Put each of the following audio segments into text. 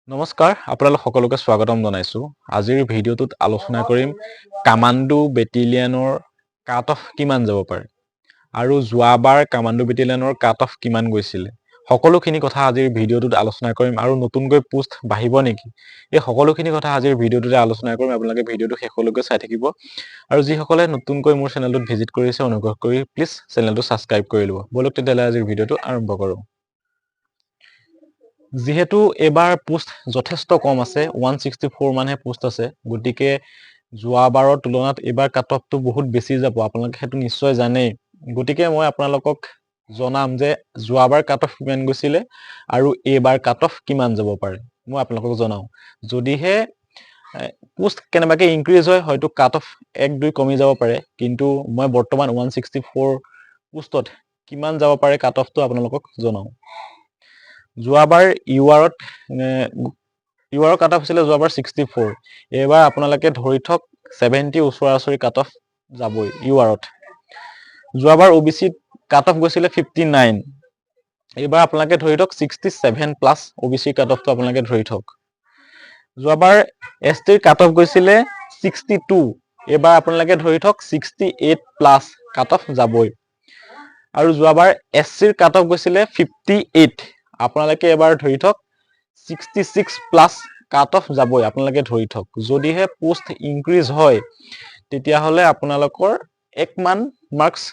নমস্কাৰ আপোনালোক সকলোকে স্বাগতম জনাইছো আজিৰ ভিডিঅ'টোত আলোচনা কৰিম কামাণ্ডো বেটেলিয়নৰ কাট অফ কিমান যাব পাৰে আৰু যোৱাবাৰ কামাণ্ডো বেটেলিয়নৰ কাট অফ কিমান গৈছিল সকলোখিনি কথা আজিৰ ভিডিঅ'টোত আলোচনা কৰিম আৰু নতুনকৈ পোষ্ট বাঢ়িব নেকি এই সকলোখিনি কথা আজিৰ ভিডিঅ'টোতে আলোচনা কৰিম আপোনালোকে ভিডিঅ'টো শেষলৈকে চাই থাকিব আৰু যিসকলে নতুনকৈ মোৰ চেনেলটোত ভিজিট কৰিছে অনুগ্ৰহ কৰি প্লিজ চেনেলটো সাবস্ক্ৰাইব কৰি লব বলক তেতিয়াহ'লে আজিৰ ভিডিঅ'টো আৰম্ভ কৰো যেহেতু এবাৰ পোষ্ট যথেষ্ট কম আছে 164 মানহে পোষ্ট আছে গতিকে যোৱাবাৰৰ তুলনাত এবাৰ কাট অফটো বহুত বেছি যাব আপোনালোকে হেতু নিশ্চয় জানে গতিকে মই আপোনালোকক জনাম যে যোৱাবাৰ কাট অফ কিমান গৈছিলে আৰু এবাৰ কাট অফ কিমান যাব পাৰে মই আপোনালোকক জনাও যদিহে পোষ্ট কেনেবাকে ইনক্ৰিজ হয় হয়তো কাট অফ 1-2 কমি যাব পাৰে কিন্তু মই বৰ্তমান 164 পোষ্টত কিমান যাব পাৰে কাট অফটো আপোনালোকক জনাও যোৱাবাৰ ইউআৰৰ কাট অফ হৈছিলে যোৱাবাৰ 64 এবাৰ আপোনালোকে ধৰি থক 70 ওচৰা-ওচৰি কাট অফ যাবই ইউআৰত যোৱাবাৰ ওবিসি কাট অফ গৈছিলে 59 এবাৰ আপোনালোকে ধৰি থক 67 প্লাস ওবিসি কাট অফটো আপোনালোকে ধৰি থক যোৱাবাৰ এসটিৰ কাট অফ গৈছিলে 62 এবাৰ আপোনালোকে ধৰি থক 68 প্লাস কাট অফ যাবই আৰু যোৱাবাৰ এসচিৰ কাট অফ গৈছিলে 58 আপোনালোকে এবাৰ ধৰি থক 66 প্লাস কাট অফ যাবই আপোনালোকে ধৰি থক যদিহে পোষ্ট ইনক্ৰিজ হয় তেতিয়া হলে আপোনালোকৰ 1 মান মাৰ্কস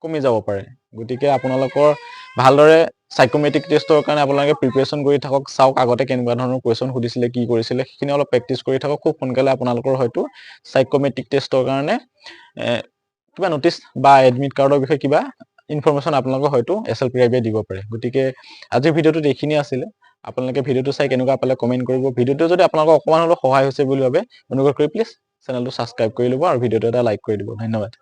কমি যাব পাৰে গতিকে আপোনালোকৰ ভালদৰে সাইকোমেট্ৰিক টেষ্টৰ কাৰণে আপোনালোকে প্ৰিপাৰেচন কৰি থাকক চাওক আগতে কেনেকুৱা ধৰণৰ কোৱেশ্চন সুধিছিলে কি কৰিছিলে সেইখিনি অলপ প্ৰেক্টিস কৰি থাকক খুব সোনকালে আপোনালোকৰ হয়তো সাইকোমেট্ৰিক টেষ্টৰ কাৰণে কিবা নোটিস বা এডমিট কাৰ্ডৰ বিষয়ে কিবা ইনফৰমেশন আপোনালোকক হয়তো এছএলপিআইবিয়ে দিব পাৰে গতিকে আজিৰ ভিডিঅ'টোত এইখিনি আছিল আপোনালোকে ভিডিঅ'টো চাই কেনেকুৱা পালে কমেন্ট কৰিব ভিডিঅ'টো যদি আপোনালোকক অকমান হলেও সহায় হৈছে বুলি ভাবে অনুগ্ৰহ কৰি প্লিজ চেনেলটো সাবস্ক্ৰাইব কৰি লব আৰু ভিডিঅ'টো এটা লাইক কৰি দিব ধন্যবাদ